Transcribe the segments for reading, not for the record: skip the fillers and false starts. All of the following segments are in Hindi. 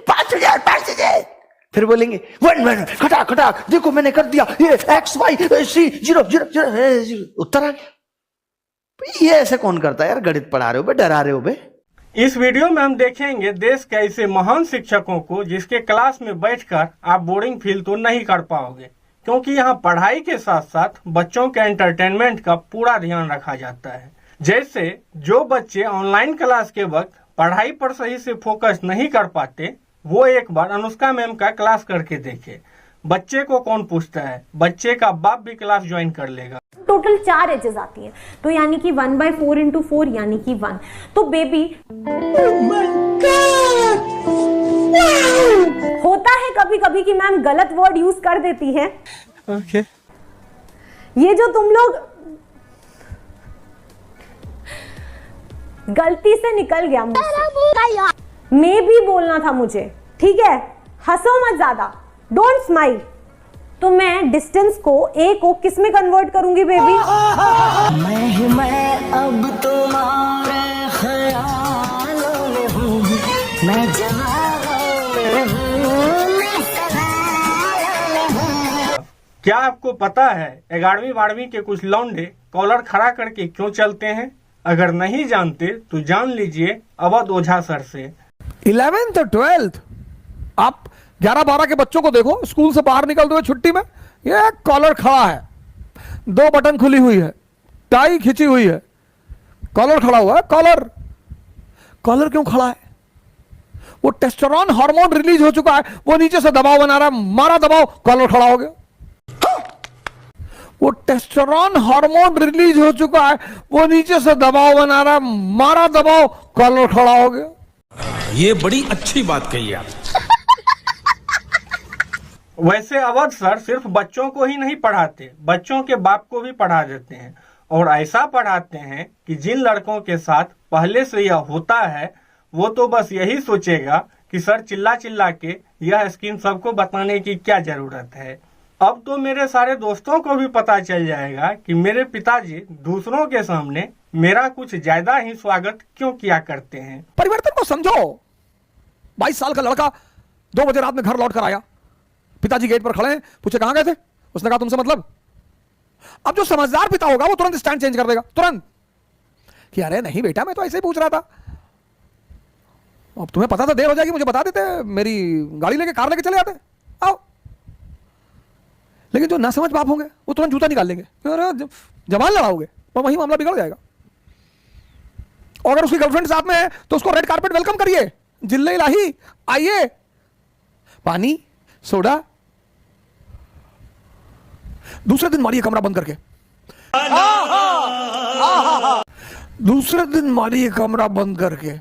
5,000। फिर बोलेंगे 1 खटाक खटाक, देखो मैंने कर दिया, ये XYC 0 उत्तर आ गया। ये ऐसे कौन करता है यार? गणित पढ़ा रहे हो बे, डरा रहे हो बे। इस वीडियो में हम देखेंगे देश के ऐसे महान शिक्षकों को जिसके क्लास में बैठकर आप बोरिंग फील तो नहीं कर पाओगे, क्योंकि यहाँ पढ़ाई के साथ साथ बच्चों के एंटरटेनमेंट का पूरा ध्यान रखा जाता है। जैसे जो बच्चे ऑनलाइन क्लास के वक्त पढ़ाई पर सही से फोकस नहीं कर पाते, वो एक बार अनुष्का मैम का क्लास करके देखे। बच्चे को कौन पूछता है, बच्चे का बाप भी क्लास ज्वाइन कर लेगा। टोटल 4 एजेस आती हैं, तो यानी कि 1/4 × 4 यानी कि 1। तो बेबी होता है कभी कभी कि मैम गलत वर्ड यूज कर देती हैं। ओके। ये जो तुम लोग गलती से निकल गया मुझसे, मैं भी बोलना था मुझे, ठीक है? हंसो मत ज्यादा, डोंट स्माइल। तो मैं डिस्टेंस को ए को किस में कन्वर्ट करूंगी बेबी? मैं अब तुम्हारे ख्यालों में हूँ, मैं क्या आपको पता है 11वीं 12वीं के कुछ लौंडे कॉलर खड़ा करके क्यों चलते हैं? अगर नहीं जानते तो जान लीजिए अवध ओझा सर से। 11th और 12th आप 11-12 के बच्चों को देखो, स्कूल से बाहर निकलते हुए छुट्टी में ये कॉलर खड़ा है, 2 बटन खुली हुई है, टाई खिंची हुई है, कॉलर खड़ा हुआ है। कॉलर क्यों खड़ा है? वो टेस्टोस्टेरोन हार्मोन रिलीज हो चुका है, वो नीचे से दबाव बना रहा है, मारा दबाव, कॉलर खड़ा हो गया। वो टेस्टोस्टेरोन हार्मोन रिलीज हो चुका है, वो नीचे से दबाव बना रहा है, मारा दबाव, कॉलर खड़ा हो गया। ये बड़ी अच्छी बात कही आप। वैसे अवध सर सिर्फ बच्चों को ही नहीं पढ़ाते, बच्चों के बाप को भी पढ़ा देते हैं। और ऐसा पढ़ाते हैं कि जिन लड़कों के साथ पहले से यह होता है, वो तो बस यही सोचेगा कि सर चिल्ला चिल्ला के यह स्कीम सबको बताने की क्या जरूरत है। अब तो मेरे सारे दोस्तों को भी पता चल जाएगा कि मेरे पिताजी दूसरों के सामने मेरा कुछ ज्यादा ही स्वागत क्यों किया करते हैं। परिवर्तन को समझो। 22 साल का लड़का 2 बजे रात में घर लौट कर आया, पिताजी गेट पर खड़े हैं, पूछे कहां गए थे? उसने कहा तुमसे मतलब। अब जो समझदार पिता होगा वो तुरंत स्टैंड चेंज कर देगा, तुरंत, कि अरे नहीं बेटा मैं तो ऐसे ही पूछ रहा था, अब तुम्हें पता था देर हो जाएगी, मुझे बता देते, मेरी गाड़ी लेके कार लेके चले आते, आओ। लेकिन जो ना समझ बाप होंगे वो तुरंत जूता निकाल लेंगे, अरे जवान लड़ाओगे, और वही मामला बिगड़ जाएगा। और अगर उसकी गर्लफ्रेंड साथ में है तो उसको रेड कारपेट वेलकम करिए, जिल्ले इलाही आइए, पानी सोडा, दूसरे दिन मारिए कमरा बंद करके, दूसरे दिन मारिए कमरा बंद करके।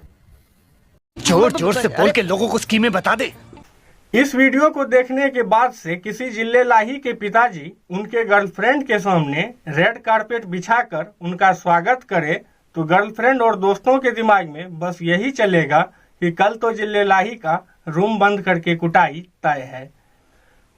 जोर जोर से बोल के लोगों को स्कीमें बता दे। इस वीडियो को देखने के बाद से किसी जिले लाही के पिताजी उनके गर्लफ्रेंड के सामने रेड कारपेट बिछाकर उनका स्वागत करे तो गर्लफ्रेंड और दोस्तों के दिमाग में बस यही चलेगा कि कल तो जिले लाही का रूम बंद करके कुटाई तय है।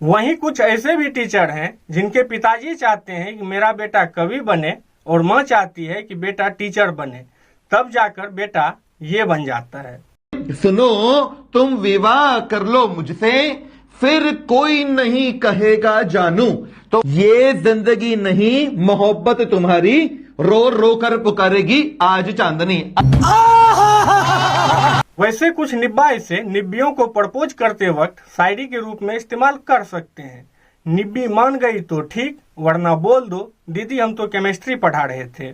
वहीं कुछ ऐसे भी टीचर हैं जिनके पिताजी चाहते हैं कि मेरा बेटा कवि बने और माँ चाहती है कि बेटा टीचर बने, तब जाकर बेटा ये बन जाता है। सुनो, तुम विवाह कर लो मुझसे, फिर कोई नहीं कहेगा जानू, तो ये जिंदगी नहीं मोहब्बत तुम्हारी रो रो कर पुकारेगी आज चांदनी। वैसे कुछ निब्बा इसे निब्बियों को प्रपोज करते वक्त शायरी के रूप में इस्तेमाल कर सकते हैं। निब्बी मान गई तो ठीक, वरना बोल दो दीदी हम तो केमिस्ट्री पढ़ा रहे थे।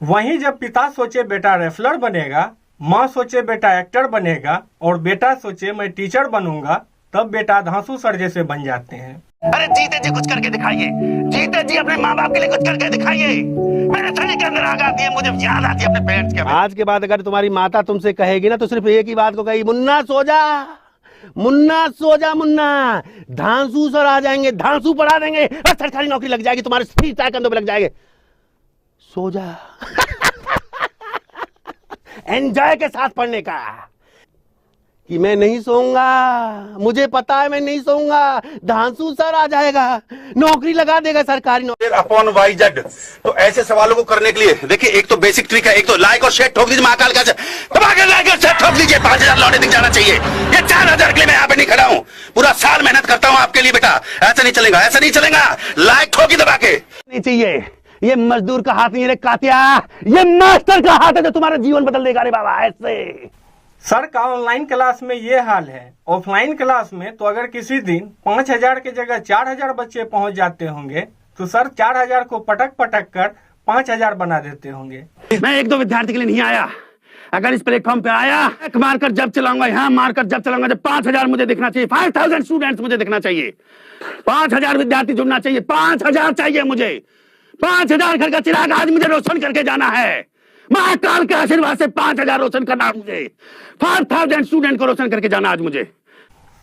वहीं जब पिता सोचे बेटा रेफलर बनेगा, माँ सोचे बेटा एक्टर बनेगा और बेटा सोचे मैं टीचर बनूंगा, तब बेटा धांसू सर जैसे बन जाते हैं। अरे जीते जी कुछ करके दिखाइए, जीते जी अपने माँ बाप के लिए कुछ करके दिखाइए। मेरे शरीर के अंदर आग आती है, मुझे याद आती है अपने पेरेंट्स के। आज के बाद अगर तुम्हारी माता तुमसे कहेगी ना तो सिर्फ एक ही बात को कहेगी, मुन्ना सो जा, मुन्ना सो जा, मुन्ना धांसू सर आ जाएंगे, धांसू पढ़ा देंगे और सरकारी नौकरी लग जाएगी, तुम्हारे सीट तय कंधों पे लग जाएंगे, सो जा। एंजॉय के साथ पढ़ने का, कि मैं नहीं सोऊंगा, मुझे पता है मैं नहीं सोऊंगा। धांसू सर आ जाएगा, नौकरी लगा देगा, सरकारी नौकरी। Upon Y Z. तो ऐसे सवालों को करने के लिए देखिए, एक तो बेसिक ट्रिक है, एक तो लाइक और शेयर ठोक दीजिए, महाकाल का दबा लाइक और शेयर ठोक दीजिए। 5000 लौटे दिख जाना चाहिए। ये 4000 के लिए मैं यहाँ पे नहीं खड़ा हूँ, पूरा साल मेहनत करता हूँ आपके लिए बेटा। ऐसा नहीं चलेगा, ऐसा नहीं चलेगा। लाइक ठोकी दबा के नहीं चाहिए। ये मजदूर का हाथ नहीं है रे कातिया, ये मास्टर का हाथ है जो तुम्हारा जीवन बदल देगा रे बाबा। ऐसे सर का ऑनलाइन क्लास में ये हाल है। ऑफलाइन क्लास में तो अगर किसी दिन 5000 की जगह 4000 बच्चे पहुंच जाते होंगे तो सर 4000 को पटक पटक कर 5000 बना देते होंगे। मैं एक दो विद्यार्थी के लिए नहीं आया, अगर इस प्लेटफॉर्म पे आया, एक मारकर जब चलाऊंगा, यहाँ मारकर जब चलाऊंगा, जब 5000 मुझे दिखना चाहिए, 5000 स्टूडेंट्स मुझे दिखना चाहिए, 5000 विद्यार्थी जुड़ना चाहिए, 5000 चाहिए मुझे, 5000 घर का चिराग आज मुझे रोशन करके जाना है। महाकाल के आशीर्वाद से 5000 रोशन करना है मुझे, 5000 स्टूडेंट को रोशन करके जाना आज मुझे।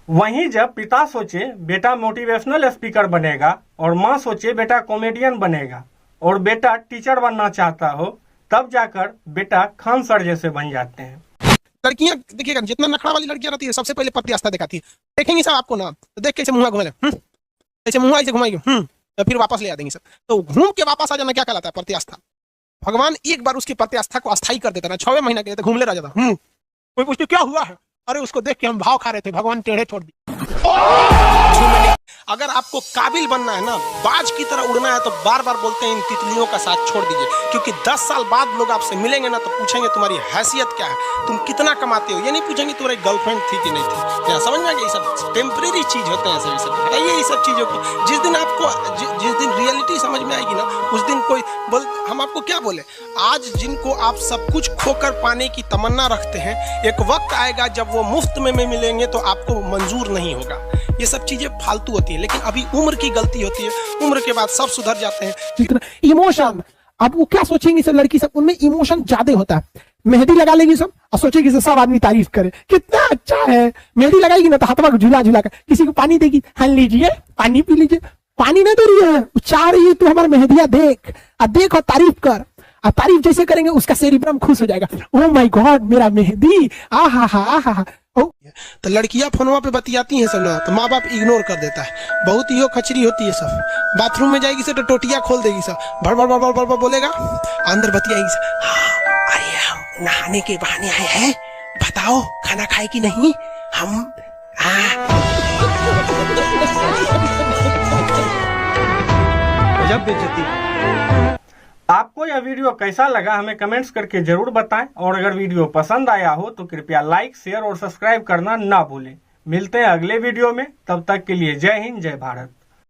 वहीं जब पिता सोचे बेटा मोटिवेशनल स्पीकर बनेगा और माँ सोचे बेटा कॉमेडियन बनेगा और बेटा टीचर बनना चाहता हो, तब जाकर बेटा खान सर जैसे बन जाते हैं। लड़कियां देखिएगा, जितना नखरा वाली लड़कियां रहती है सबसे पहले पति आस्था दिखाती है। देखेंगे सब आपको ना तो देख कैसे मुंह घुमा ले, ऐसे मुंह ऐसे घुमाएंगे, तो फिर वापस ले आ देंगे सब। तो घूम के वापस आ जाना क्या कहलाता है? प्रति आस्था। भगवान एक बार उसकी प्रति आस्था को अस्थायी कर देता ना, 6वें महीने के लिए तो घूम ले रह जाता। कोई पूछते क्या हुआ है, अरे उसको देख के हम भाव खा रहे थे, भगवान टेढ़े छोड़ दिए। अगर आपको काबिल बनना है ना, बाज की तरह उड़ना है, तो बार बार बोलते हैं इन तितलियों का साथ छोड़ दीजिए, क्योंकि 10 साल बाद लोग आपसे मिलेंगे ना तो पूछेंगे तुम्हारी हैसियत क्या है, तुम कितना कमाते हो। ये नहीं पूछेंगे तुम्हारी गर्लफ्रेंड थी कि नहीं थी। क्या समझ में आ गया? ये सब टेम्परेरी चीज होते हैं, सभी सब हटाइए ये सब चीजों को। जिस दिन आपको जिस दिन रियलिटी समझ में आएगी ना, उस दिन कोई बोल, हम आपको क्या बोले, आज जिनको आप सब कुछ खोकर पाने की तमन्ना रखते हैं, एक वक्त आएगा जब वो मुफ्त में मिलेंगे तो आपको मंजूर नहीं होगा। ये सब चीजें फालतू होती है, लेकिन अभी उम्र की गलती होती है, उम्र के बाद सब सुधर जाते हैं। जितना इमोशन, अब वो क्या सोचेंगी सब लड़की सब, उनमें इमोशन ज्यादा होता है। मेहंदी लगा लेगी सब और सोचेगी सब आदमी तारीफ करे कितना अच्छा है। मेहंदी लगाएगी ना तो हाथवा को झूला झूला कर किसी को पानी देगी, हाँ लीजिए पानी पी लीजिए। पानी नहीं दे रही है, चाह रही है तू हमारा मेहंदिया देख और तारीफ कर। और तारीफ जैसे करेंगे उसका सेरिब्रम खुश हो जाएगा, ओह माय गॉड मेरा मेहंदी, आहा हा आहा हा। तो लड़कियां फोनवा पे बतियाती हैं सब ना, तो माँ बाप इग्नोर कर देता है। बहुत ही खचरी होती है सब। बाथरूम में जाएगी से तो टोटिया खोल देगी सब, भड़ भड़ भड़ भड़ बोलेगा, अंदर बतियाएगी सब, हाँ अरे हम नहाने के बहाने आए हैं, बताओ खाना खाए कि नहीं हम। गजब बेइज्जती। आपको यह वीडियो कैसा लगा हमें कमेंट्स करके जरूर बताएं, और अगर वीडियो पसंद आया हो तो कृपया लाइक, शेयर और सब्सक्राइब करना ना भूलें। मिलते हैं अगले वीडियो में, तब तक के लिए जय हिंद, जय भारत।